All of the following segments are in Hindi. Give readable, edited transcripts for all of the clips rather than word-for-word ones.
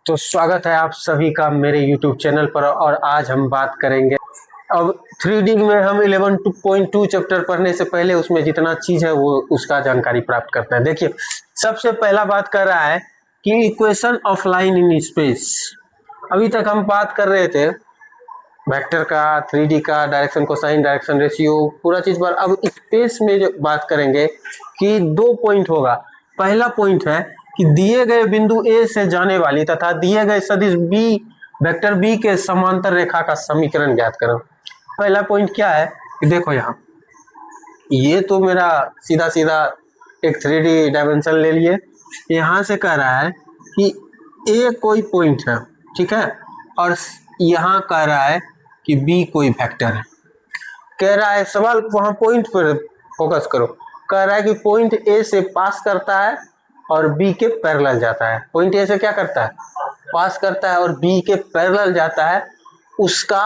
तो स्वागत है आप सभी का मेरे YouTube चैनल पर। और आज हम बात करेंगे अब 3D में हम 11.2 चैप्टर पढ़ने से पहले उसमें जितना चीज है वो उसका जानकारी प्राप्त करते हैं। देखिए, सबसे पहला बात कर रहा है कि equation of line in space. अभी तक हम बात कर रहे थे वेक्टर का, 3D का, डायरेक्शन कोसाइन, डायरेक्शन रेशियो, पूरा चीज पर। अब स्पेस में जो बात करेंगे कि 2 पॉइंट होगा। पहला पॉइंट है कि दिए गए बिंदु ए से जाने वाली तथा दिए गए सदिश बी वेक्टर बी के समांतर रेखा का समीकरण ज्ञात करो। पहला पॉइंट क्या है कि देखो, यहाँ ये तो मेरा सीधा सीधा एक 3D डायमेंशन ले लिए। यहाँ से कह रहा है कि ए कोई पॉइंट है, ठीक है, और यहाँ कह रहा है कि बी कोई वेक्टर है। कह रहा है, सवाल वहाँ पॉइंट पर फोकस करो। कह रहा है कि पॉइंट ए से पास करता है और बी के पैरेलल जाता है। पॉइंट ए से क्या करता है? पास करता है और बी के पैरेलल जाता है। उसका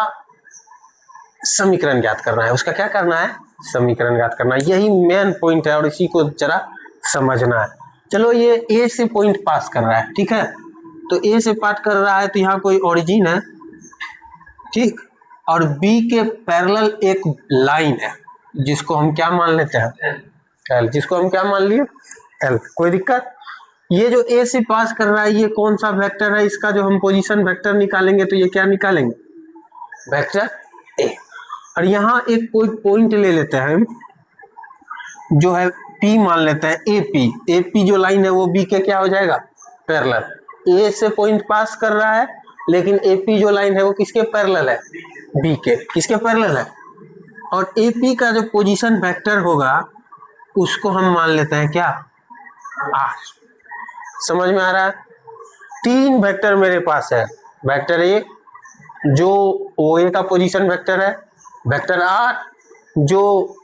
समीकरण ज्ञात करना है। उसका क्या करना है? समीकरण ज्ञात करना है। यही मेन पॉइंट है और इसी को जरा समझना है। चलो, ये ए से पॉइंट पास कर रहा है, ठीक है, तो ए से पास कर रहा है तो यहाँ कोई ओरिजिन है, ठीक, और बी के पैरेलल एक लाइन है जिसको हम क्या मान लेते हैं? एल। जिसको हम क्या मान लिए? एल। कोई दिक्कत? ये जो ए से पास कर रहा है ये कौन सा वेक्टर है? इसका जो हम पोजीशन वेक्टर निकालेंगे तो ये क्या निकालेंगे? Vector A. और यहाँ एक कोई पॉइंट ले लेते हैं जो है पी, मान लेते हैं ए पी। ए पी जो लाइन है वो बी के क्या हो जाएगा? पैरेलल। ए से पॉइंट पास कर रहा है लेकिन ए पी जो लाइन है वो किसके पैरेलल है? बी के। किसके पैरेलल है? और ए पी का जो पोजीशन वेक्टर होगा उसको हम मान लेते हैं क्या? आर। समझ में आ रहा है? 3 वेक्टर मेरे पास है। वेक्टर ए जो ओ ए का पोजीशन वेक्टर है, वेक्टर आर जो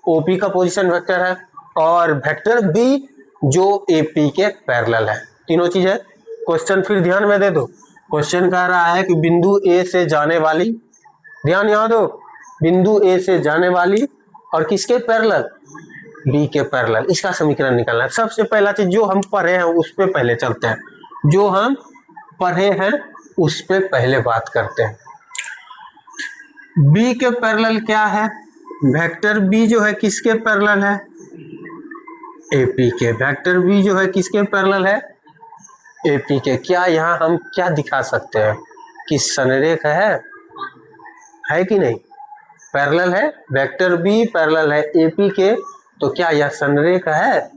ओ पी का पोजीशन वेक्टर है, और वेक्टर बी जो ए पी के पैरेलल है। तीनों चीज है। क्वेश्चन फिर ध्यान में दे दो। क्वेश्चन कह रहा है कि बिंदु ए से जाने वाली, ध्यान यहाँ दो, बिंदु ए से जाने वाली और किसके पैरेलल? बी के पैरेलल। इसका समीकरण निकालना है। सबसे पहला चीज जो हम पढ़े हैं उस पे पहले चलते हैं। जो हम पढ़े हैं उस पे पहले बात करते हैं। बी के पैरेलल क्या है? वेक्टर बी जो है किसके पैरेलल है? एपी के। वेक्टर बी जो है किसके पैरेलल है? एपी के। क्या यहाँ हम क्या दिखा सकते हैं कि संरेख है कि नहीं? पैरेलल है। वेक्टर बी पैरेलल है एपी के, तो क्या यह संरेख है?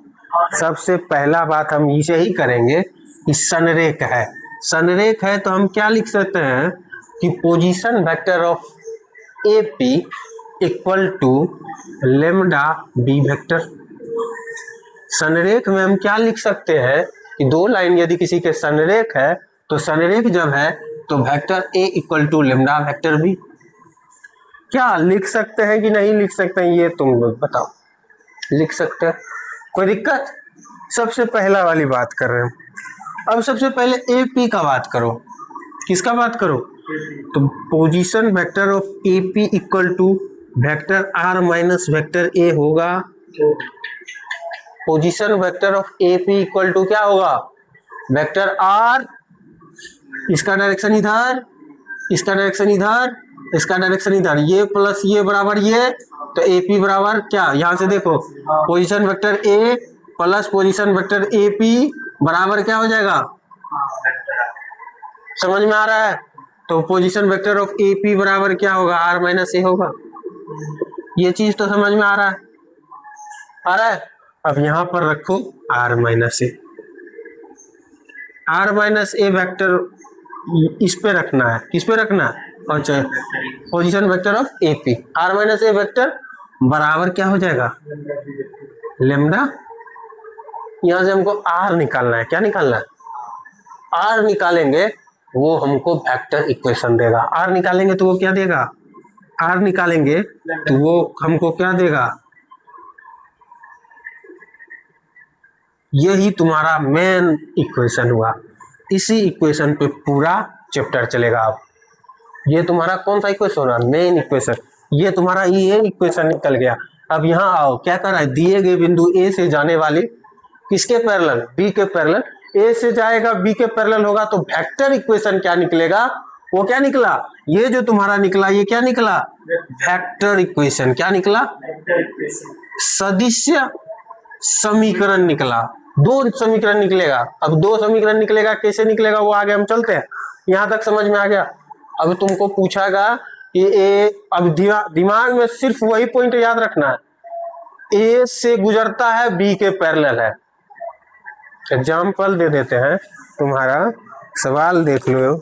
सबसे पहला बात हम इसे ही करेंगे कि संरेख है। संरेख है तो हम क्या लिख सकते हैं कि position vector of AP equal to lambda B vector. संरेख में हम क्या लिख सकते हैं कि 2 लाइन यदि किसी के संरेख है तो संरेख जब है तो vector A equal to lambda vector B. क्या लिख सकते हैं कि नहीं लिख सकते हैं ये तुम लोग बताओ। लिख सकते हैं, कोई दिक्कत? सबसे पहला वाली बात कर रहे हैं। अब सबसे पहले ए पी का बात करो। किसका बात करो? तो position vector of A P equal to vector r minus vector a होगा। Position vector of A P equal to क्या होगा? वेक्टर आर, इसका डायरेक्शन इधर, इसका डायरेक्शन इधर, इसका डायरेक्शन इधर, ये प्लस ये बराबर ये, तो ए पी बराबर क्या? यहां से देखो, position vector A plus position vector A P बराबर क्या हो जाएगा? समझ में आ रहा है? तो position vector of A P बराबर क्या होगा? आर माइनस ए होगा। ये चीज तो समझ में आ रहा है? आ रहा है? अब यहां पर रखो R minus A. R minus A vector इस पे रखना है। किस पे रखना है? अच्छा, position vector of A P. R minus A vector बराबर क्या हो जाएगा? लेमडा। यहां से हमको आर निकालना है। क्या निकालना है? आर निकालेंगे वो हमको वेक्टर इक्वेशन देगा। आर निकालेंगे तो वो क्या देगा? आर निकालेंगे तो वो हमको क्या देगा? यही तुम्हारा मेन इक्वेशन हुआ। इसी इक्वेशन पे पूरा चैप्टर चलेगा। अब ये तुम्हारा कौन सा इक्वेशन होगा? Main equation. ये तुम्हारा ये इक्वेशन निकल गया। अब यहाँ आओ, क्या कर रहा है? दिए गए बिंदु ए से जाने वाली किसके पैरेलल? बी के पैरेलल ए से जाएगा बी के पैरेलल होगा, तो वेक्टर इक्वेशन क्या निकलेगा, वो क्या निकला, ये जो तुम्हारा निकला ये क्या निकला, वेक्टर इक्वेशन। क्या निकला, सदिश्य समीकरण निकला। दो समीकरण निकलेगा। अब दो समीकरण निकलेगा, कैसे निकलेगा वो आगे हम चलते हैं। यहां तक समझ में आ गया। अब तुमको पूछागा कि ए, अब दिमाग में सिर्फ वही पॉइंट याद रखना है, ए से गुजरता है बी के पैरेलल है। एग्जाम्पल दे देते हैं, तुम्हारा सवाल देख लो,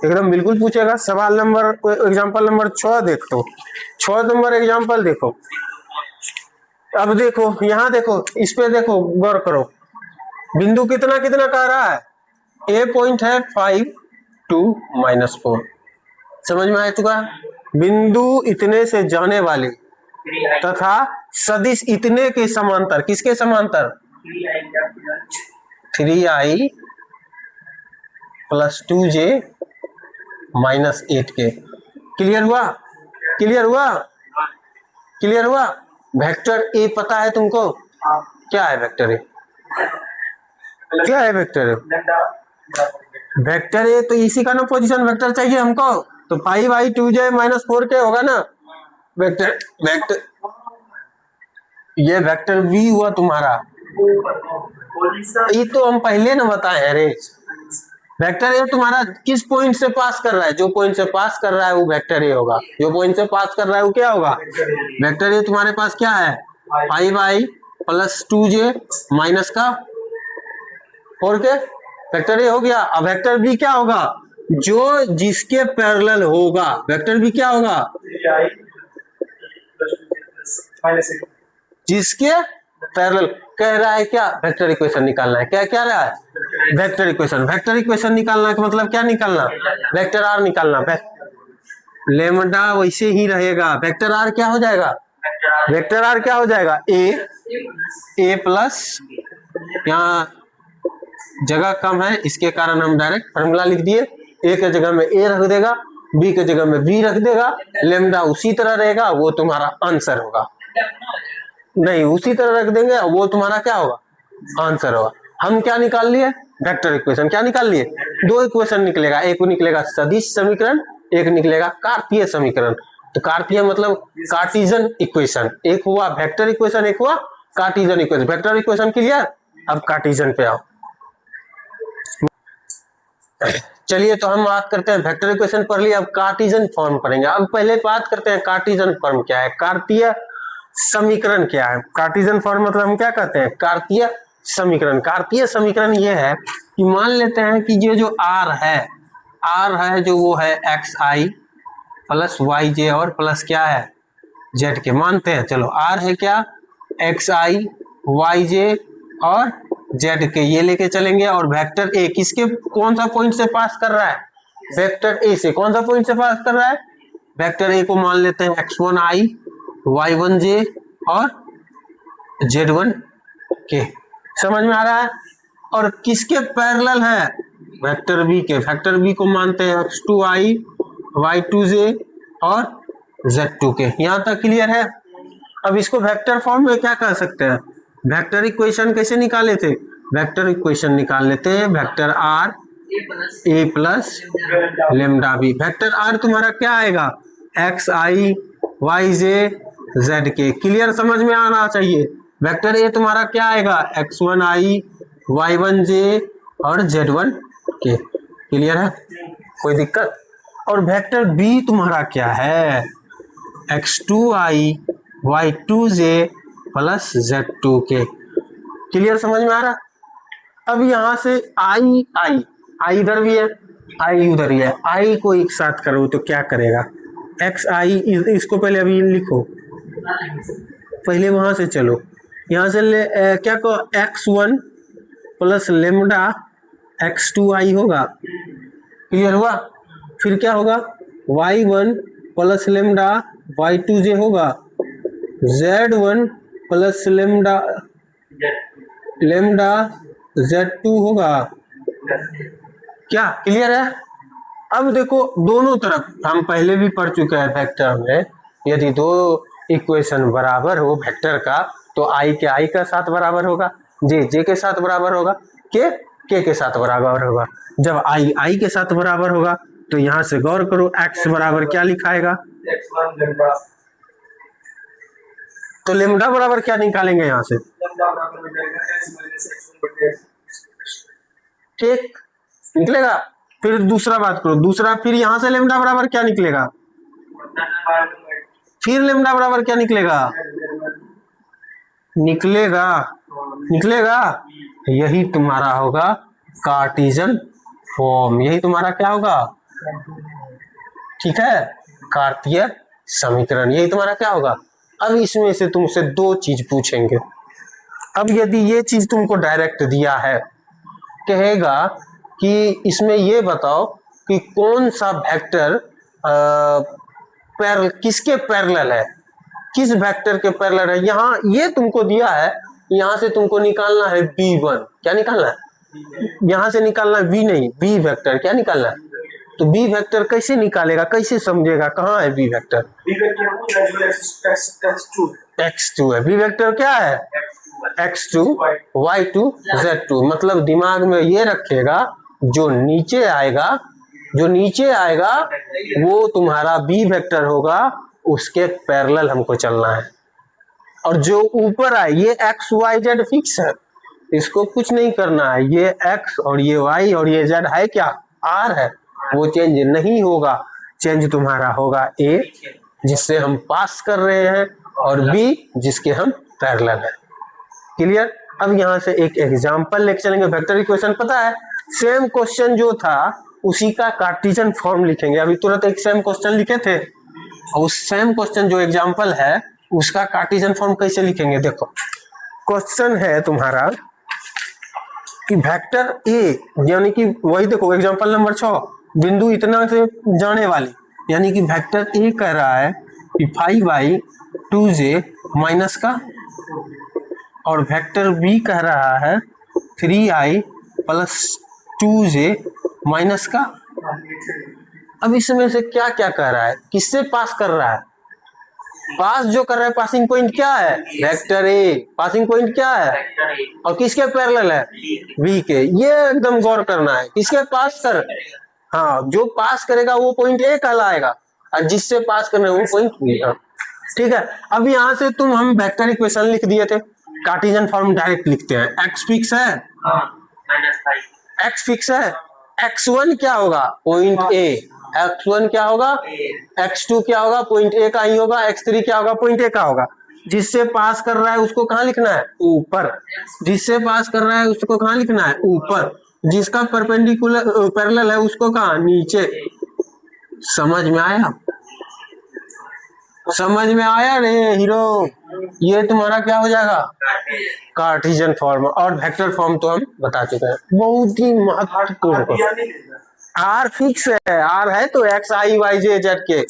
एकदम बिल्कुल पूछेगा। सवाल नंबर, एग्जाम्पल नंबर 6 देख लो, 6 नंबर एग्जाम्पल देखो। अब देखो यहाँ देखो, इस पे देखो, गौर करो, बिंदु कितना कितना कह रहा है, ए पॉइंट है 5 2 -4। समझ में आ चुका। बिंदु इतने से जाने वाले तथा सदिश इतने के समांतर, किसके समांतर, 3i + 2j -8 के। क्लियर हुआ, क्लियर हुआ, क्लियर हुआ। वेक्टर ए पता है तुमको, क्या है वेक्टर ए, क्या है वेक्टर ए, वेक्टर ए तो इसी का ना पोजीशन वेक्टर चाहिए हमको, तो 5i 2j -4 के होगा ना वेक्टर। वेक्टर ये वेक्टर v हुआ तुम्हारा, ये तो हम पहले ना बताए हैं रे। वेक्टर ए तुम्हारा किस पॉइंट से पास कर रहा है, जो पॉइंट से पास कर रहा है वो वेक्टर ए होगा। जो पॉइंट से पास कर रहा है वो क्या होगा, वेक्टर ए। तुम्हारे पास क्या है, 5i + 2j -4 के, वेक्टर ए हो गया। अब वेक्टर बी क्या होगा, जो जिसके पैरेलल होगा। वेक्टर बी क्या होगा, जिसके पैरेलल। कह रहा है क्या, वेक्टर इक्वेशन निकालना है। क्या क्या रहा है, वेक्टर इक्वेशन। वेक्टर इक्वेशन निकालना का मतलब क्या निकालना, वेक्टर आर निकालना। लेमडा वैसे ही रहेगा, वेक्टर आर क्या हो जाएगा, वेक्टर आर क्या हो जाएगा, ए प्लस, यहाँ जगह कम है इसके कारण हम डायरेक्ट फॉर्मूला लिख दिए। ए के जगह में ए रख देगा, बी के जगह में बी रख देगा, लेमडा उसी तरह रहेगा, वो तुम्हारा आंसर होगा। नहीं उसी तरह रख देंगे, वो तुम्हारा क्या होगा, आंसर होगा। हम क्या निकाल लिए, वेक्टर इक्वेशन। क्या निकाल लिए, दो इक्वेशन निकलेगा, एक निकलेगा सदिश समीकरण, एक निकलेगा कार्तीय समीकरण। तो कार्तीय मतलब कार्टिजन इक्वेशन। एक हुआ वेक्टर इक्वेशन, एक हुआ Cartesian equation. Vector equation clear. अब कार्टिजन पे आओ। चलिए तो हम बात करते हैं, वेक्टर इक्वेशन पढ़ लिया, अब कार्टिजन फॉर्म पढ़ेंगे। अब पहले बात करते हैं कार्टिजन फॉर्म क्या है, कार्तीय समीकरण क्या है। कार्टिजन फॉर्म मतलब हम क्या कहते हैं, कार्तीय समीकरण। कार्तीय समीकरण ये है कि मान लेते हैं कि ये जो आर है जो वो है xi + yj और प्लस क्या है z के, मानते हैं। चलो आर है क्या, xi yj और z के, ये लेके चलेंगे। और वेक्टर ए किसके, कौन सा पॉइंट से पास कर रहा है, वेक्टर ए से। कौन सा पॉइंट से पास कर रहा है, वेक्टर ए को मान लेते हैं x1i y1j और z1 के। समझ में आ रहा है। और किसके पैरेलल है, वेक्टर बी के। वेक्टर बी को मानते हैं x2i y2j और z2 के। यहां तक क्लियर है। अब इसको वेक्टर फॉर्म में क्या कह सकते हैं, वेक्टर इक्वेशन कैसे निकाले थे, वेक्टर इक्वेशन निकाल लेते हैं, vector R A plus lambda B. Vector R तुम्हारा क्या आएगा, xi yj z के। क्लियर, समझ में आना चाहिए। वेक्टर ए तुम्हारा क्या आएगा, x1i y1j और z1 के। क्लियर है, कोई दिक्कत। और वेक्टर बी तुम्हारा क्या है, x2i y2j प्लस z2 के। क्लियर, समझ में आ रहा। अब यहां से आई इधर भी है, आई उधर ही है, आई को एक साथ करो तो क्या करेगा, xi, इसको पहले अभी लिखो, पहले वहां से चलो, यहां से क्या को x1 प्लस लेमडा x2i होगा। क्लियर हुआ। फिर क्या होगा, y1 प्लस लेमडा y2j होगा, z1 प्लस लेमडा z2 होगा। क्या क्लियर है। अब देखो दोनों तरफ, हम पहले भी पढ़ चुके हैं वेक्टर में, यदि दो इक्वेशन बराबर हो वेक्टर का, तो आई के आई का साथ बराबर होगा, जे के साथ बराबर होगा। के साथ बराबर होगा। जब आई के साथ बराबर होगा तो यहाँ से गौर करो, x बराबर क्या लिखाएगा, तो लेमडा बराबर क्या निकालेंगे यहाँ से, ठीक निकलेगा। फिर दूसरा बात करो, दूसरा फिर यहाँ से लेमडा बराबर क्या निकलेगा, फिर लेमडा बराबर क्या निकलेगा, निकलेगा यही तुम्हारा होगा कार्टेशियन फॉर्म, यही तुम्हारा क्या होगा, ठीक है, कार्तीय समीकरण, यही तुम्हारा क्या होगा। अब इसमें से तुमसे दो चीज पूछेंगे। अब यदि ये चीज तुमको डायरेक्ट दिया है, कहेगा कि इसमें ये बताओ कि कौन सा वेक्टर किसके पैरेलल है, किस वेक्टर के पैरेलल है। यहाँ ये तुमको दिया है, यहाँ से तुमको निकालना है B1, क्या निकालना है, यहाँ से निकालना है B नहीं, B वेक्टर क्या निकालना है। तो B वेक्टर कैसे निकालेगा, कैसे समझेगा, कहाँ है B वेक्टर, x2 है। B वेक्टर क्या है, x2 y2 z2, मतलब दिमाग में ये रखेगा जो नीचे आएगा वो तुम्हारा B वेक्टर होगा, उसके पैरेलल हमको चलना है। और जो ऊपर आए ये x y z फिक्स है, इसको कुछ नहीं करना है, ये x और ये y और ये z है क्या, r है, वो चेंज नहीं होगा। चेंज तुम्हारा होगा A जिससे हम पास कर रहे हैं और B जिसके हम पैरेलल है। क्लियर। अब यहाँ से एक एग्जांपल लेके चलेंगे। वेक्टर इक्वेशन पता है, सेम क्वेश्चन जो था उसी का कार्टेशियन फॉर्म लिखेंगे। अभी तुरंत एक सेम क्वेश्चन लिखे थे और उस सेम क्वेश्चन जो एग्जांपल है उसका कार्टेशियन फॉर्म कैसे लिखेंगे। देखो क्वेश्चन है तुम्हारा कि वेक्टर ए, यानी कि वही देखो एग्जांपल नंबर 6, बिंदु इतना से जाने वाली, यानी कि वेक्टर ए कह रहा है कि 5/2j माइनस का, और वेक्टर बी कह रहा है 3i + 2j माइनस का। अब इसमें से क्या क्या कह रहा है, किससे पास कर रहा है, पास जो कर रहा है पासिंग पॉइंट क्या है, वेक्टर ए, पासिंग पॉइंट क्या है और किसके पैरेलल है, बी के। ये एकदम गौर करना है, किसके पास कर, हाँ जो पास करेगा वो पॉइंट ए कहलाएगा और जिससे पास करना है वो पॉइंट बी। ठीक है। अब यहाँ से हम वेक्टर इक्वेशन लिख दिए थे, कार्टेशियन फॉर्म डायरेक्ट लिखते हैं। x फिक्स है, x फिक्स है, x1 क्या होगा, पॉइंट ए, x1 क्या होगा, x2 क्या होगा, पॉइंट ए का ही होगा, x3 क्या होगा, पॉइंट ए का होगा। जिससे पास कर रहा है उसको कहाँ लिखना है, ऊपर। जिससे पास कर रहा है उसको कहाँ लिखना है, ऊपर। जिसका परपेंडिकुलर पैरेलल है उसको कहाँ, नीचे। समझ में आया, समझ में आया रे हीरो। ये तुम्हारा क्या हो जाएगा, कार्टेशियन फॉर्म। और वेक्टर फॉर्म तो हम बता चुके हैं, बहुत ही महत्वपूर्ण। आर फिक्स है, आर है तो एक्स आई वाई जे जेड के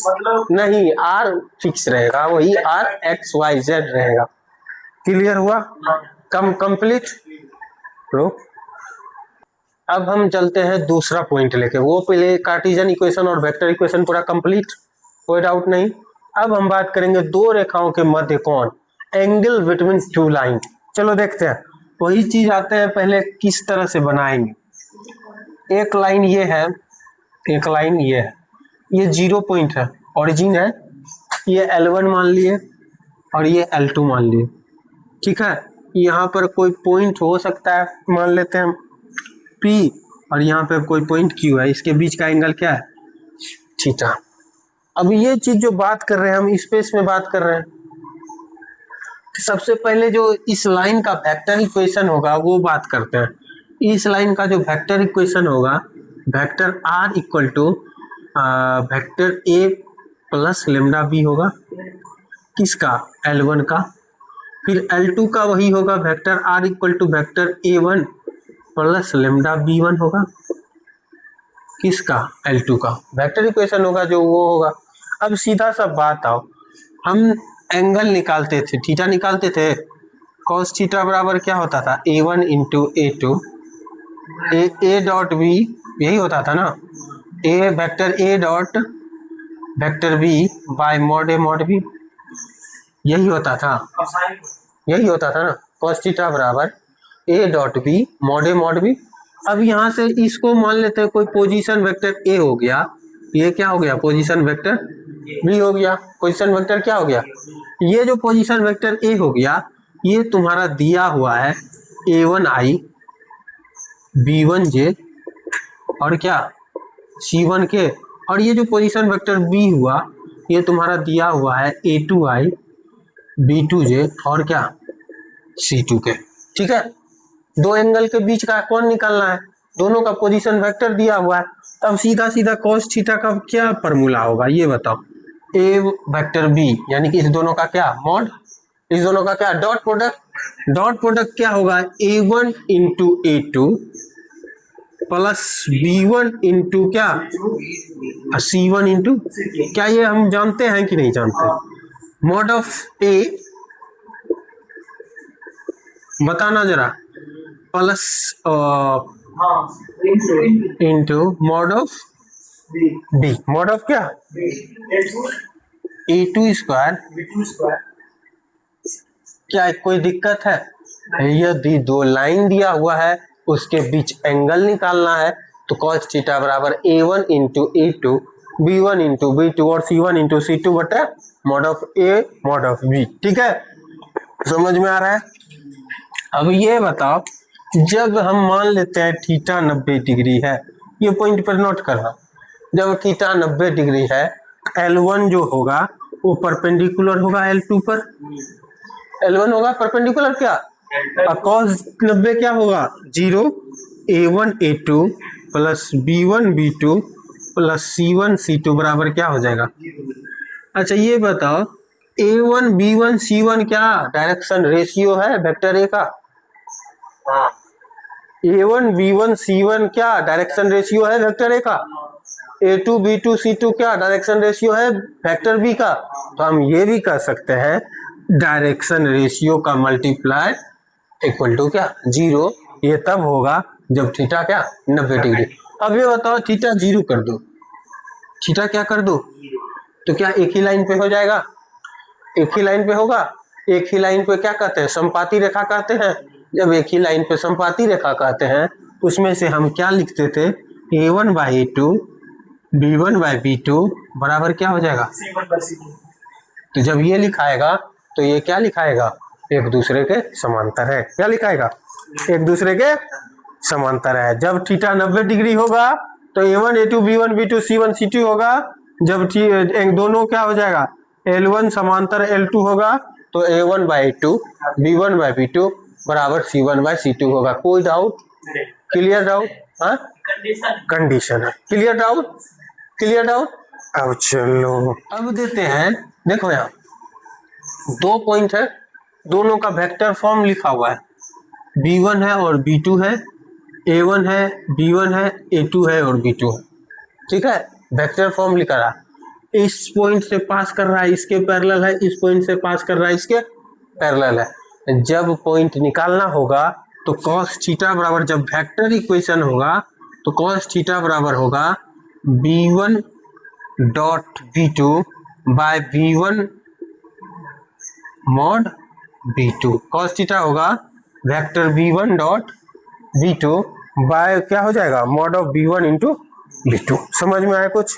नहीं, आर फिक्स रहेगा, वही आर एक्स वाई जेड रहेगा। क्लियर हुआ, कंप्लीट। अब हम चलते हैं दूसरा पॉइंट लेके, वो पहले कार्टेशियन इक्वेशन और वेक्टर इक्वेशन पूरा कंप्लीट, कोई डाउट नहीं। अब हम बात करेंगे दो रेखाओं के मध्य कोण, एंगल बिटवीन टू लाइन। चलो देखते हैं, वही चीज आते हैं पहले किस तरह से बनाएंगे। एक लाइन ये है, एक लाइन ये है, ये 0 पॉइंट है, ओरिजिन है, ये L1 मान लिए और ये L2 मान लिए। ठीक है, यहाँ पर कोई पॉइंट हो सकता है, मान लेते हैं P, और यहाँ पे कोई पॉइंट Q है, इसके बीच का एंगल क्या है, थीटा। अब ये चीज जो बात कर रहे हैं हम स्पेस में बात कर रहे हैं, सबसे पहले जो इस लाइन का वेक्टर इक्वेशन होगा वो बात करते हैं। इस लाइन का जो वेक्टर इक्वेशन होगा, vector R equal to vector A plus lambda B होगा, किसका, L1 का। फिर L2 का वही होगा, vector R equal to vector A1 plus lambda B1 होगा, किसका, L2 का। वेक्टर इक्वेशन होगा जो वो होगा। अब सीधा सा बात आओ, हम एंगल निकालते थे, थीटा निकालते थे, cos थीटा बराबर क्या होता था, A1 into A2 A dot B, यही होता था ना, A vector A dot vector B bye mod A mod B, यही होता था, यही होता था ना। cos थीटा बराबर A dot B mod B. अब यहाँ से इसको मान लेते हैं कोई पोजीशन वेक्टर ए हो गया, ये क्या हो गया पोजीशन वेक्टर बी हो गया, पोजीशन वेक्टर क्या हो गया, ये जो पोजीशन वेक्टर ए हो गया ये तुम्हारा दिया हुआ है a1i b1j और क्या c1k, और ये जो पोजीशन वेक्टर बी हुआ ये तुम्हारा दिया हुआ है a2i b2j और क्या c2k। ठीक है, दो एंगल के बीच का कौन निकालना है, दोनों का पोजीशन वेक्टर दिया हुआ है, तब सीधा सीधा cos थीटा का क्या फॉर्मूला होगा ये बताओ, ए वेक्टर बी यानी कि इस दोनों का क्या मॉड, इस दोनों का क्या डॉट प्रोडक्ट क्या होगा a1 into a2 plus b1 into क्या c1 इंटू क्या, ये हम जानते हैं कि नहीं जानते, मॉड ऑफ ए बताना जरा plus into mod of D, mod of क्या a2 स्क्वायर, क्या कोई दिक्कत है, यदि दो लाइन दिया हुआ है उसके बीच एंगल निकालना है तो cos थीटा बराबर a1 into a2 b1 into b2 और c1 इंटू c2 बटे mod of a mod of b। ठीक है, समझ में आ रहा है। अब ये बताओ जब हम मान लेते हैं थीटा 90 डिग्री है, ये पॉइंट पर नोट करना, जब थीटा 90 डिग्री है L1 जो होगा वो परपेंडिकुलर होगा L2 पर, L1 होगा परपेंडिकुलर क्या, और cos 90 क्या होगा 0, a1 a2 plus b1 b2 plus c1 c2 बराबर क्या हो जाएगा। अच्छा ये बताओ a1 b1 c1 क्या डायरेक्शन रेशियो है वेक्टर ए का, a1 b1 c1 क्या डायरेक्शन रेशियो है वेक्टर ए का, a2 b2 c2 क्या डायरेक्शन रेशियो है वेक्टर बी का, तो हम ये भी कह सकते हैं डायरेक्शन रेशियो का मल्टीप्लाई इक्वल टू क्या 0, ये तब होगा जब थीटा क्या 90 डिग्री। अब ये बताओ थीटा 0 कर दो, थीटा क्या कर दो, तो क्या एक ही लाइन पे हो जाएगा, एक ही लाइन पे होगा, एक ही लाइन पे क्या कहते हैं समपाती रेखा कहते हैं, जब एक ही लाइन पे समपाती रेखा कहते हैं उसमें से हम क्या लिखते थे a1 by a2 b1 by b2 बराबर क्या हो जाएगा c1/c2, तो जब ये लिखाएगा तो ये क्या लिखाएगा एक दूसरे के समांतर है, क्या लिखाएगा एक दूसरे के समांतर है। जब थीटा 90 डिग्री होगा तो a1 a2 b1 b2 c1 c2 होगा, जब दोनों क्या हो जाएगा L1 समांतर L2 होगा तो a1 by two b1 by b2 बराबर c1 बाई c2 होगा। कोई डाउट, क्लियर डाउट, हाँ कंडीशन है, क्लियर डाउट, क्लियर डाउट। अब चलो अब देते हैं, देखो यहाँ दो पॉइंट है, दोनों का वेक्टर फॉर्म लिखा हुआ है, b1 है और b2 है, a1 है b1 है a2 है और b2 है। ठीक है, वेक्टर फॉर्म लिखा रहा, इस पॉइंट से पास कर रहा है इसके पैरेलल है, इस पॉइंट से पास कर रहा है इसके पैरेलल है। जब पॉइंट निकालना होगा तो cos थीटा बराबर, जब वेक्टर इक्वेशन होगा तो cos थीटा बराबर होगा b1 dot b2 by b1 mod b2, cos theta होगा vector b1 dot b2 by क्या हो जाएगा mod of b1 into b2। समझ में आया कुछ,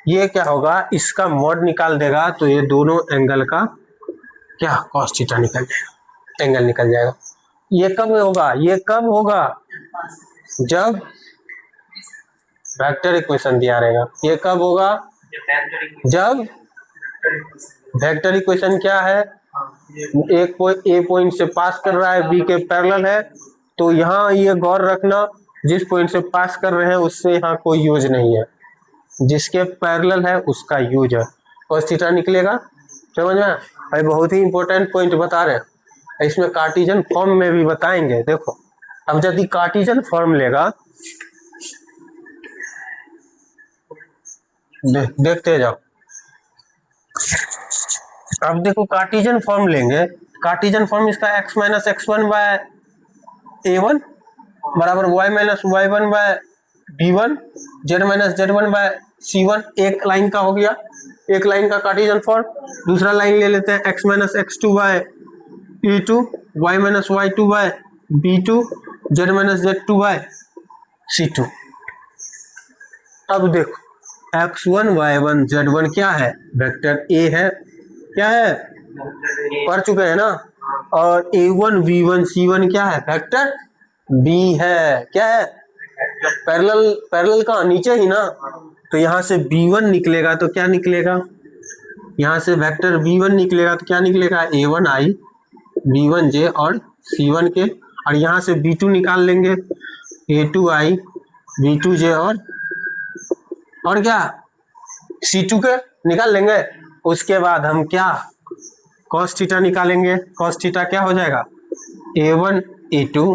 ये क्या होगा इसका मॉड निकाल देगा तो ये दोनों एंगल का क्या cos थीटा निकल जाएगा, एंगल निकल जाएगा। ये कब होगा, ये कब होगा जब वेक्टर इक्वेशन दिया रहेगा, ये कब होगा जब वेक्टर इक्वेशन क्या है एक ए पॉइंट से पास कर रहा है बी के पैरेलल है, तो यहाँ ये गौर रखना जिस पॉइंट से पास कर रहे हैं उससे यहाँ कोई यूज नहीं है, जिसके पैरेलल है उसका यूज है, cos थीटा निकलेगा। समझ में भाई, बहुत ही इंपॉर्टेंट पॉइंट बता रहे हैं, इसमें कार्टिजन फॉर्म में भी बताएंगे। देखो अब यदि कार्टिजन फॉर्म लेगा, देखते जाओ, अब देखो कार्टिजन फॉर्म लेंगे, कार्टिजन फॉर्म इसका x minus x1 by a1 बराबर y minus y1 by b1 z minus z1 by c1, एक लाइन का हो गया, एक लाइन का कार्टिजन फॉर्म। दूसरा लाइन ले लेते हैं x minus x2 by e2 y minus y2 by B2 Z minus Z2 by C2। अब देखो x1 y1 z1 क्या है, वेक्टर A है, क्या है, पढ़ चुके हैं ना। और a1 b1 c1 क्या है, वेक्टर B है, क्या है, पैरेलल, पैरेलल का नीचे ही ना। तो यहाँ से B1 निकलेगा तो क्या निकलेगा, यहाँ से वेक्टर B1 निकलेगा तो क्या निकलेगा, a1i b1j और c1 के, और यहाँ से B2 निकाल लेंगे a2i b2j और क्या C2 के निकाल लेंगे। उसके बाद हम क्या cos थीटा निकालेंगे। cos थीटा क्या हो जाएगा, a1 a2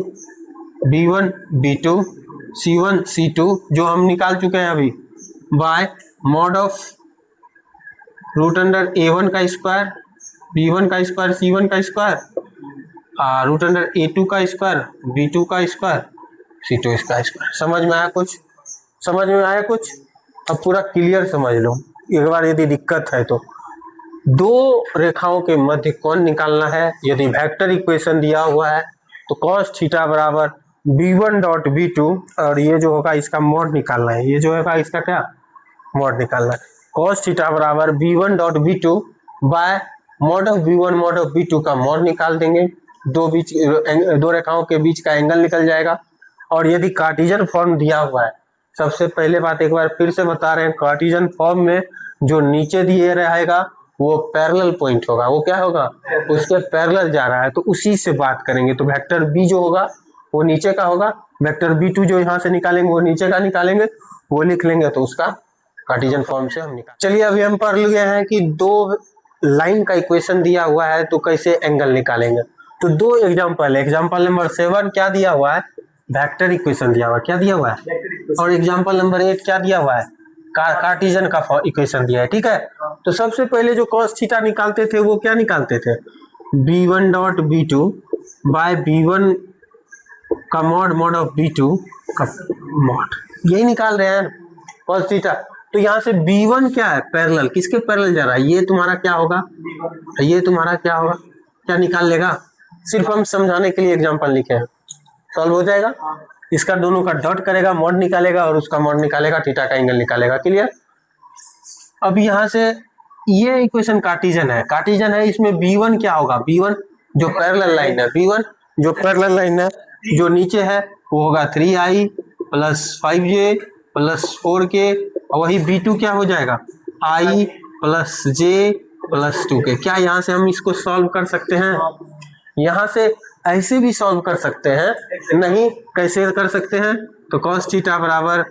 b1 b2 c1 c2 जो हम निकाल चुके हैं अभी, by mod of root under a1 का स्क्वायर b1 का स्क्वायर c1 का स्क्वायर रूट अंडर a2 का स्क्वायर b2 का स्क्वायर c2 का स्क्वायर। समझ में आया कुछ, समझ में आया कुछ। अब पूरा क्लियर समझ लो एक बार, यदि दिक्कत है तो दो रेखाओं के मध्य कोण निकालना है। यदि वेक्टर इक्वेशन दिया हुआ है तो cos थीटा बराबर b1 डॉट b2 और ये जो होगा इसका मॉड निकालना है, ये जो होगा इसका क्या मॉड निकालना है। cos थीटा बराबर b1 dot b2 bye mod of b1 mod of b2 का मॉड निकाल देंगे, दो रेखाओं के बीच का एंगल निकल जाएगा। और यदि कार्टेशियन फॉर्म दिया हुआ है, सबसे पहले बात एक बार फिर से बता रहे हैं, कार्टेशियन फॉर्म में जो नीचे दिए रहेगा वो पैरेलल पॉइंट होगा, वो क्या होगा, उसके पैरेलल जा रहा है, तो उसी से बात करेंगे। तो वेक्टर बी जो होगा वो नीचे का होगा, वेक्टर B2 जो यहाँ से निकालेंगे वो नीचे का निकालेंगे, वो लिख लेंगे तो उसका कार्टेशियन फॉर्म से हम निकाल। चलिए अभी हम पढ़ लिए हैं कि दो लाइन का इक्वेशन दिया हुआ है तो कैसे एंगल निकालेंगे। तो दो एग्जाम्पल, एग्जाम्पल नंबर 7 क्या दिया हुआ है, वेक्टर इक्वेशन दिया हुआ है, क्या दिया हुआ है, और एग्जाम्पल नंबर 8 क्या दिया हुआ है, कार्टेशियन का इक्वेशन दिया है। ठीक है, तो सबसे पहले जो cos थीटा निकालते थे वो क्या निकालते थे, b1 dot b2 by b1 का मॉड मॉड ऑफ b2 का मॉड, यही निकाल रहे हैं cos थीटा। तो यहाँ से b1 क्या है, पैरेलल, किसके पैरेलल जा रहा है, ये तुम्हारा क्या होगा, ये तुम्हारा क्या होगा, क्या निकाल लेगा, सिर्फ हम समझाने के लिए एग्जाम्पल लिखे हैं, सॉल्व हो जाएगा। इसका दोनों का डॉट करेगा, मॉड निकालेगा और उसका मॉड निकालेगा, थीटा का एंगल निकालेगा, क्लियर। अब यहाँ से ये इक्वेशन कार्टेशियन है, इसमें b1 क्या होगा, b1 जो पैरेलल लाइन है, b1 जो पैरेलल लाइन है जो नीचे है वो होगा 3i plus 5j plus 4k, और वही b2 क्या हो जाएगा, i plus j plus 2k। क्या यहाँ से हम इसको सॉल्व कर सकते हैं, यहाँ से ऐसे भी सॉल्व कर सकते हैं, नहीं कैसे कर सकते हैं, तो cos थीटा बराबर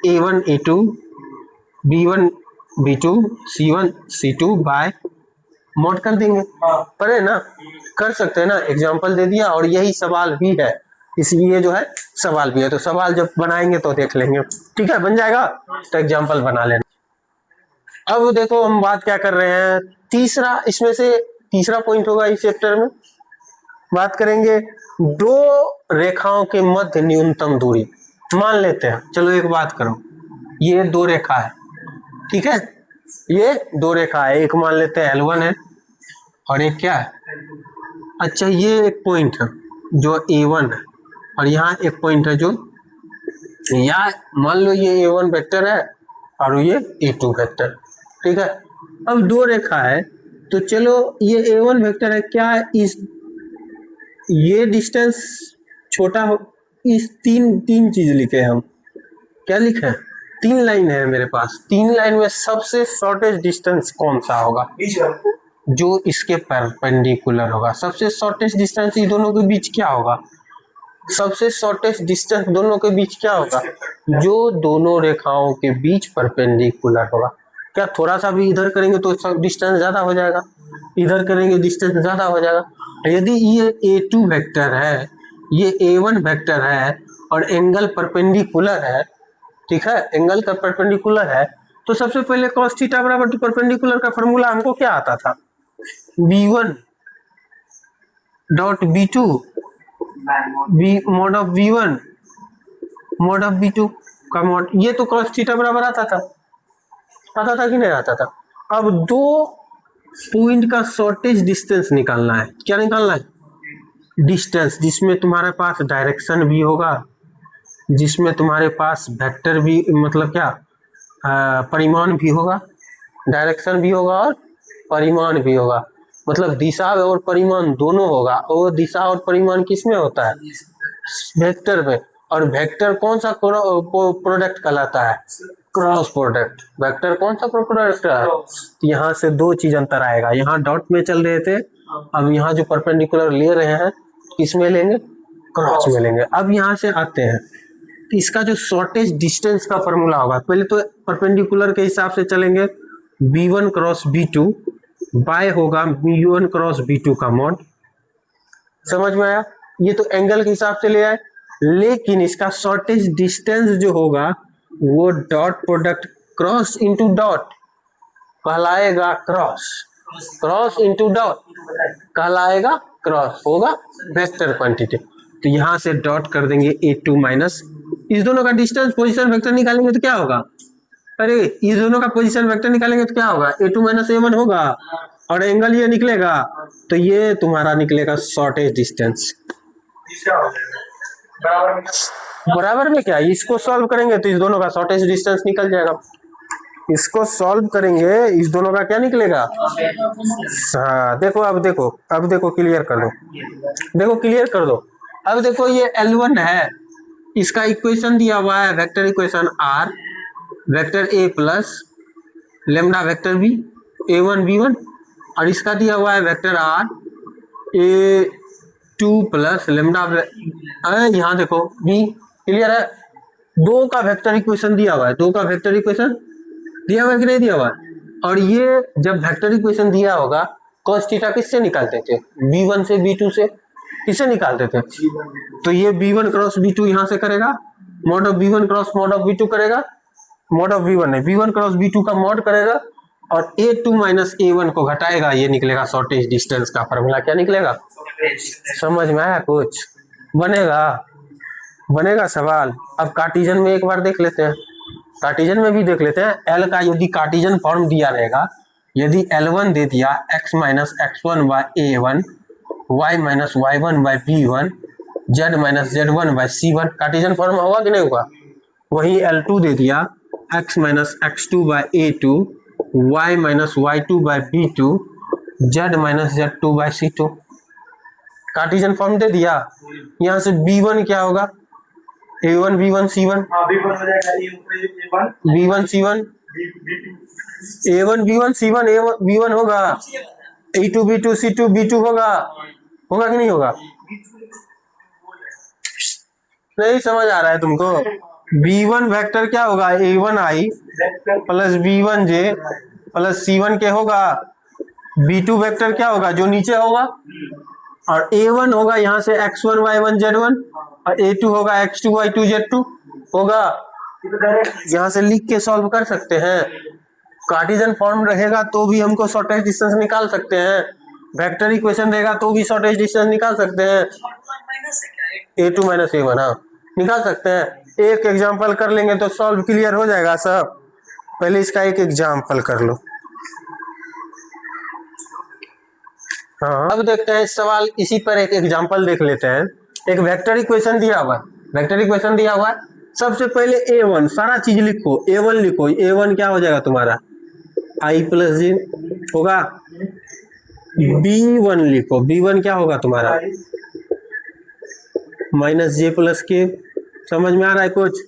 a1 a2 b1 b2 c1 c2 bye mod कर देंगे, पर है ना, कर सकते हैं ना, एग्जाम्पल दे दिया और यही सवाल भी है, इसलिए जो है सवाल भी है, तो सवाल जब बनाएंगे तो देख लेंगे। ठीक है, बन जाएगा तो एग्जाम्पल बना लेना। अब देखो हम बात क्या कर रहे हैं, तीसरा, इसमें से तीसरा पॉइंट होगा इस चैप्टर में, बात करेंगे दो रेखाओं के मध्य न्यूनतम दूरी। मान लेते हैं, चलो एक बात करो, ये दो रेखा है, ठीक है, ये दो रेखा है, एक मान लेते हैं L1 है और एक क्या है, अच्छा ये एक पॉइंट है जो A1 है और यहाँ एक पॉइंट है जो, या मान लो ये A1 वेक्टर है और ये A2 वेक्टर, ठीक है। अब दो रेखा है तो चलो ये A1 वेक्टर है, क्या इस ये डिस्टेंस छोटा हो, इस तीन चीज लिखे हम, क्या लिखे हैं, तीन लाइन है मेरे पास, तीन लाइन में सबसे शॉर्टेस्ट डिस्टेंस कौन सा होगा, जो इसके परपेंडिकुलर होगा। सबसे शॉर्टेस्ट डिस्टेंस ये दोनों के बीच क्या होगा, सबसे शॉर्टेस्ट डिस्टेंस दोनों के बीच क्या होगा, जो दोनों रेखाओं के बीच परपेंडिकुलर होगा। क्या थोड़ा सा भी इधर करेंगे तो डिस्टेंस ज्यादा हो जाएगा, इधर करेंगे डिस्टेंस ज्यादा हो जाएगा। यदि ये A2 वेक्टर है, ये A1 वेक्टर है और एंगल परपेंडिकुलर है, ठीक है, एंगल का परपेंडिकुलर है, तो सबसे पहले cos थीटा बराबर टू परपेंडिकुलर का फॉर्मूला हमको क्या आता था, b1 dot b2 mod of b1 mod of b2 का मॉड, ये तो cos थीटा बराबर आता था कि नहीं आता था। अब दो पॉइंट का शॉर्टेज डिस्टेंस निकालना है, क्या निकालना है, डिस्टेंस, जिसमें तुम्हारे पास डायरेक्शन भी होगा, जिसमें तुम्हारे पास वेक्टर भी, मतलब क्या, परिमाण भी होगा, डायरेक्शन भी होगा और परिमाण भी होगा, मतलब दिशा और परिमाण दोनों होगा। और दिशा और परिमाण किस में होता है? वेक्टर में। और वेक्टर कौन सा प्रोडक्ट कहलाता है? Cross product. वेक्टर कौन सा प्रोडक्ट है? यहाँ से दो चीज अंतर आएगा, यहाँ डॉट में चल रहे थे, अब यहाँ जो परपेंडिकुलर ले रहे हैं किसमें लेंगे? क्रॉस में लेंगे। अब यहाँ से आते हैं, तो इसका जो शॉर्टेज डिस्टेंस का फॉर्मूला होगा, पहले तो परपेंडिकुलर के हिसाब से चलेंगे, b1 क्रॉस b2 बाय होगा b1 क्रॉस b2 का मॉड। समझ में आया? ये तो एंगल के हिसाब से ले आए, लेकिन इसका शॉर्टेज डिस्टेंस जो होगा वो dot product cross into dot कहलाएगा क्रॉस, क्रॉस इंटू डॉट कहलाएगा क्रॉस, होगा वेक्टर क्वांटिटी। तो यहाँ से डॉट कर देंगे a2 माइनस, इस दोनों का डिस्टेंस पोजीशन वेक्टर निकालेंगे तो क्या होगा? अरे इस दोनों का पोजीशन वेक्टर निकालेंगे तो क्या होगा? a2 माइनस a1 होगा, और एंगल ये निकलेगा, तो ये तुम्हारा निकलेगा शॉर्टेज डिस्टेंस। बराबर में क्या, इसको सॉल्व करेंगे तो इस दोनों का शॉर्टेज डिस्टेंस निकल जाएगा। इसको सॉल्व करेंगे, इस दोनों का क्या निकलेगा? हाँ देखो, अब देखो क्लियर कर दो, देखो क्लियर कर दो। अब देखो ये L1 है, इसका इक्वेशन दिया हुआ है vector equation R vector A plus lambda vector B A1 B1, और इसका दिया हुआ है vector R A2 plus lambda, यहाँ देखो B। क्लियर है? दो का वेक्टर इक्वेशन दिया हुआ है, दो का वेक्टर इक्वेशन दिया हुआ है कि नहीं दिया हुआ है? और ये जब वेक्टर इक्वेशन दिया होगा cos थीटा किससे निकालते थे? b1 से b2 से। किससे निकालते थे? तो ये b1 क्रॉस b2 यहाँ से करेगा, mod of b1 cross mod of b2 करेगा, मॉड ऑफ b1 है, b1 क्रॉस b2 का मॉड करेगा, और a2 माइनस a1 को घटाएगा, ये निकलेगा शॉर्टेज डिस्टेंस का फॉर्मूला। क्या निकलेगा? समझ में आया? कुछ बनेगा सवाल। अब कार्टेशियन में एक बार देख लेते हैं, कार्टेशियन में भी देख लेते हैं। L का यदि कार्टेशियन फॉर्म दिया रहेगा, यदि L1 दे दिया x minus x1 by a1, y minus y1 by b1, z minus z1 by c1, Cartesian form होगा कि नहीं होगा? वही L2 दे दिया x minus x2 by a2, y minus y2 by b2, z minus z2 by c2, Cartesian form दे दिया। यहाँ से b1 क्या होगा? a1 b1 c1, b1 c1, a1 b1 c1 a1 b1 होगा, a2 b2 c2 b2 होगा कि नहीं होगा? नहीं समझ आ रहा है तुमको? b1 वेक्टर क्या होगा? a1i plus b1j plus c1 के होगा, b2 वेक्टर क्या होगा? जो नीचे होगा, और a1 होगा यहाँ से x1 y1 z1, और a2 होगा x2 y2 z2 होगा। यहाँ से लिख के सॉल्व कर सकते हैं। कार्टेशियन फॉर्म रहेगा तो भी हमको शॉर्टेज डिस्टेंस निकाल सकते हैं, वेक्टर इक्वेशन रहेगा तो भी शॉर्टेज डिस्टेंस निकाल सकते हैं। a2 माइनस a1, हाँ निकाल सकते हैं। एक एग्जांपल कर लेंगे तो सॉल्व क्लियर हो जाएगा सब। पहले इसका एक एग्जांपल कर लो। हाँ अब देखते हैं सवाल, इसी पर एक एग्जांपल देख लेते हैं। एक वेक्टर इक्वेशन दिया हुआ है, वेक्टर इक्वेशन दिया हुआ है। सबसे पहले a1 सारा चीज लिखो, a1 लिखो, a1 क्या हो जाएगा तुम्हारा? i प्लस j होगा। b1 लिखो, b1 क्या होगा तुम्हारा? माइनस j प्लस के। समझ में आ रहा है कुछ?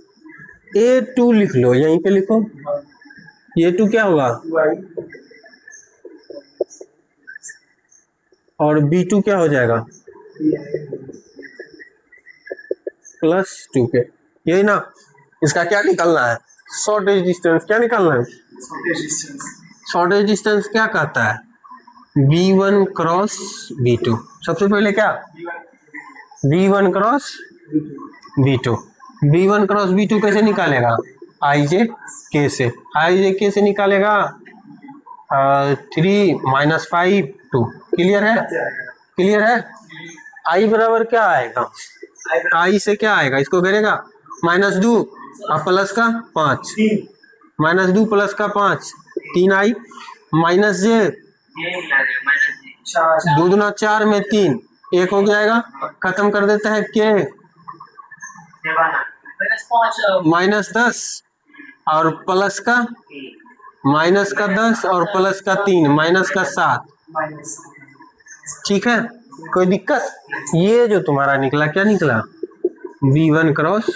a2 लिख लो, यहीं पे लिखो, a2 क्या होगा? और b2 क्या हो जाएगा? प्लस 2 के। यही ना? इसका क्या निकालना है? Shortage distance. क्या निकालना है? शॉर्टेज डिस्टेंस क्या कहता है? b1 cross b2। सबसे पहले क्या? b1 cross b2। b1 cross b2 कैसे निकालेगा? ij k से, ij k से निकालेगा 3 माइनस 5 2। क्लियर है? क्लियर है? i बराबर क्या आएगा? i से क्या आएगा? इसको करेगा -2 और प्लस का 5, -2 प्लस का 5 3i माइनस j 2 दूना 4 में 3 एक हो जाएगा, खत्म कर देते हैं के -10 और प्लस का -10 और प्लस का 3 -7। ठीक है, कोई दिक्कत? ये जो तुम्हारा निकला क्या निकला? V1 क्रॉस,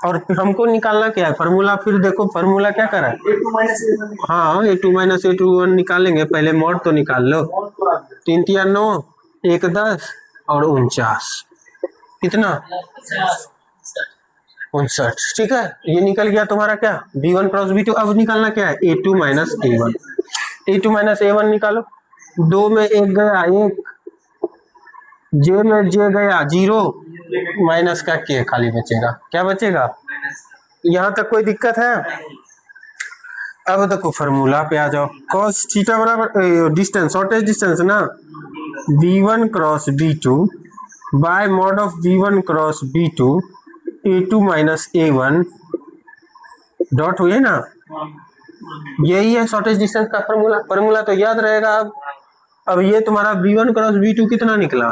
और हमको निकालना क्या है फार्मूला? फिर देखो फार्मूला क्या करा है। हाँ A2 - A21 निकालेंगे, पहले मॉड तो निकाल लो। 3 × 9 1 10 और 49, कितना? 59। ठीक है, ये निकल गया तुम्हारा क्या? V1 cross V2। अब निकालना क्या है? A2 - A1। A2 - A1 निकालो। 2 में 1 गया 1, J में J गया 0, माइनस का K खाली बचेगा। क्या बचेगा? यहाँ तक कोई दिक्कत है? अब देखो फार्मूला पे आ जाओ। cos थीटा बराबर डिस्टेंस, शॉर्टेज डिस्टेंस ना, V1 cross V2 bye mod of V1 cross V2 A2 - A1 dot हुए ना, यही है शॉर्टेज डिस्टेंस का फार्मूला। फार्मूला तो याद रहेगा। अब ये तुम्हारा V1 क्रॉस V2 कितना निकला?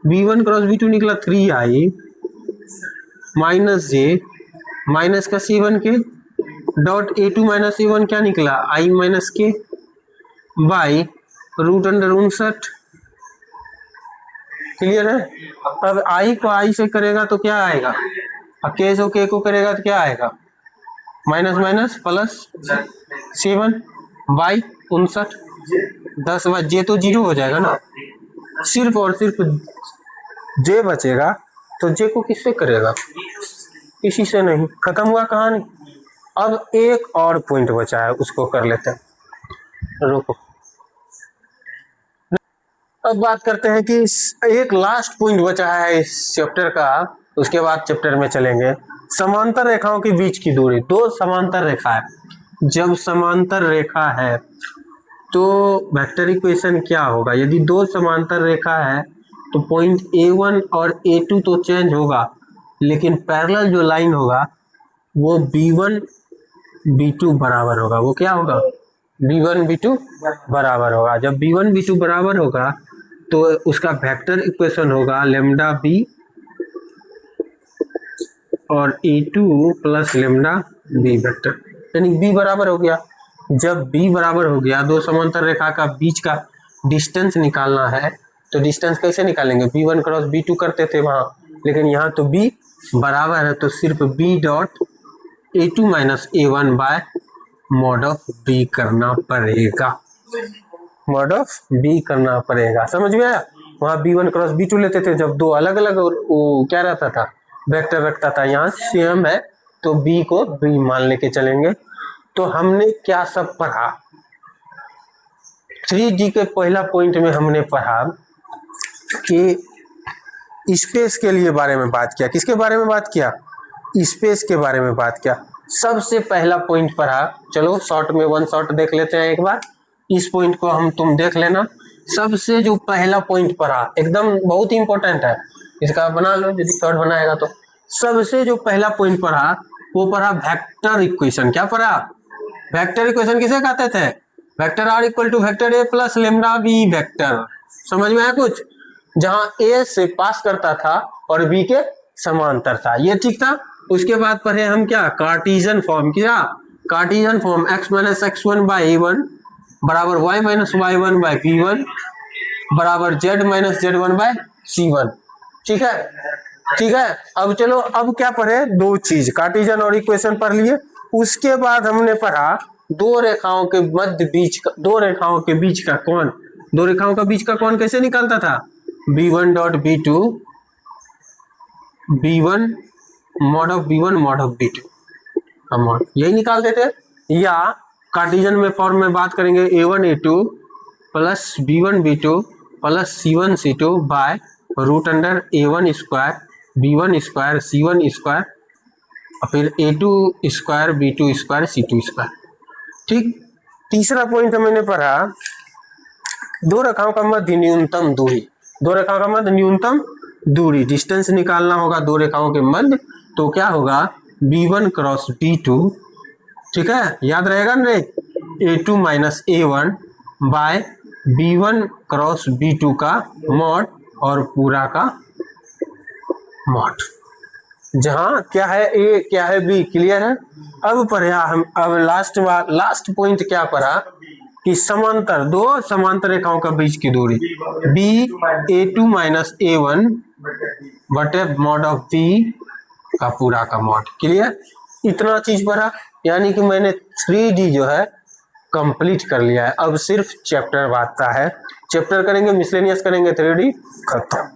V1 क्रॉस V2 निकला 3i -j माइनस का C1 के डॉट A2 - A1 क्या निकला? i - k by √59। क्लियर है? अब i को i से करेगा तो क्या आएगा, अब k से k को करेगा तो क्या आएगा? Minus plus 7 by 59। 10 by j तो 0 हो जाएगा ना, सिर्फ और सिर्फ j बचेगा। तो j को किससे करेगा? किसी से नहीं। खत्म हुआ कहानी। अब एक और पॉइंट बचा है, उसको कर लेते हैं। रुको, अब बात करते हैं कि एक लास्ट पॉइंट बचा है इस चैप्टर का, उसके बाद चैप्टर में चलेंगे। समांतर रेखाओं के बीच की दूरी। दो समांतर रेखा है, जब समांतर रेखा है तो वेक्टर इक्वेशन क्या होगा? यदि दो समांतर रेखा है तो पॉइंट A1 और A2 तो चेंज होगा, लेकिन पैरेलल जो लाइन होगा वो B1 B2 बराबर होगा। वो क्या होगा? B1 B2 बराबर होगा। जब B1 B2 बराबर होगा तो उसका वेक्टर इक्वेशन होगा लेमडा B और A2 plus lambda B vector, यानी B बराबर हो गया। जब B बराबर हो गया, दो समांतर रेखा का बीच का डिस्टेंस निकालना है, तो डिस्टेंस कैसे निकालेंगे? B1 क्रॉस B2 करते थे वहां, लेकिन यहाँ तो B बराबर है तो सिर्फ B dot A2 - A1 bye mod of B करना पड़ेगा। मॉड ऑफ B करना पड़ेगा, समझ गया? वहाँ B1 क्रॉस B2 लेते थे जब दो अलग अलग वो क्या रहता था, वेक्टर रखता था। यहाँ सेम है तो B को B मान लेके चलेंगे। तो हमने क्या सब पढ़ा? 3D के पहला पॉइंट में हमने पढ़ा कि स्पेस के लिए बारे में बात किया। किसके बारे में बात किया? स्पेस के बारे में बात किया। सबसे पहला पॉइंट पढ़ा, चलो शॉर्ट में वन शॉट देख लेते हैं एक बार। इस पॉइंट को हम तुम देख लेना। सबसे जो पहला पॉइंट पढ़ा एकदम बहुत इंपॉर्टेंट है, इसका बना लो यदि शॉर्ट बनाएगा तो। सबसे जो पहला पॉइंट पढ़ा वो पढ़ा वेक्टर इक्वेशन। क्या पढ़ा? वेक्टर इक्वेशन किसे कहते थे? Vector R equal to vector A plus lambda B vector. समझ में आया कुछ? जहां ए से पास करता था और बी के समांतर था, ये ठीक था। उसके बाद पढ़े हम क्या? Cartesian form. क्या? Cartesian form x - x1 by a1 बराबर y - y1 बाय b1 बराबर z - z1 बाय c1। ठीक है, ठीक है। अब चलो, अब क्या पढ़े? दो चीज, कार्टेशियन और इक्वेशन पढ़ लिए। उसके बाद हमने पढ़ा दो रेखाओं के मध्य बीच का, दो रेखाओं के बीच का कोण। दो रेखाओं का बीच का कोण कैसे निकालता था? B1 dot B2 B1 mod of B1 mod of B2 का मॉड, यही निकालते थे। या कार्टेशियन में फॉर्म में बात करेंगे A1 A2 plus B1 B2 plus C1 C2 by root under A1 square B1 square C1 square और फिर A2 square B2 square C2 square. ठीक। तीसरा पॉइंट मैंने पढ़ा दो रेखाओं का मध्य न्यूनतम दूरी। दो रेखाओं का मध्य न्यूनतम दूरी, डिस्टेंस निकालना होगा दो रेखाओं के मध्य, तो क्या होगा? B1 cross B2। ठीक है, याद रहेगा ना? A2 - A1 bye B1 cross B2 का मॉड और पूरा का मॉड। जहां क्या है ए क्या है बी, क्लियर है। अब पढ़ा हम, अब लास्ट पॉइंट क्या पढ़ा कि समांतर, दो समांतर रेखाओं का बीच की दूरी बी a2 माइनस a1 बटे मॉड ऑफ बी का पूरा का मॉड, क्लियर। इतना चीज पढ़ा, यानी कि मैंने 3D जो है कंप्लीट कर लिया है। अब सिर्फ चैप्टर बाकी है, चैप्टर करेंगे, मिसलेनियस करेंगे, 3D खत्म।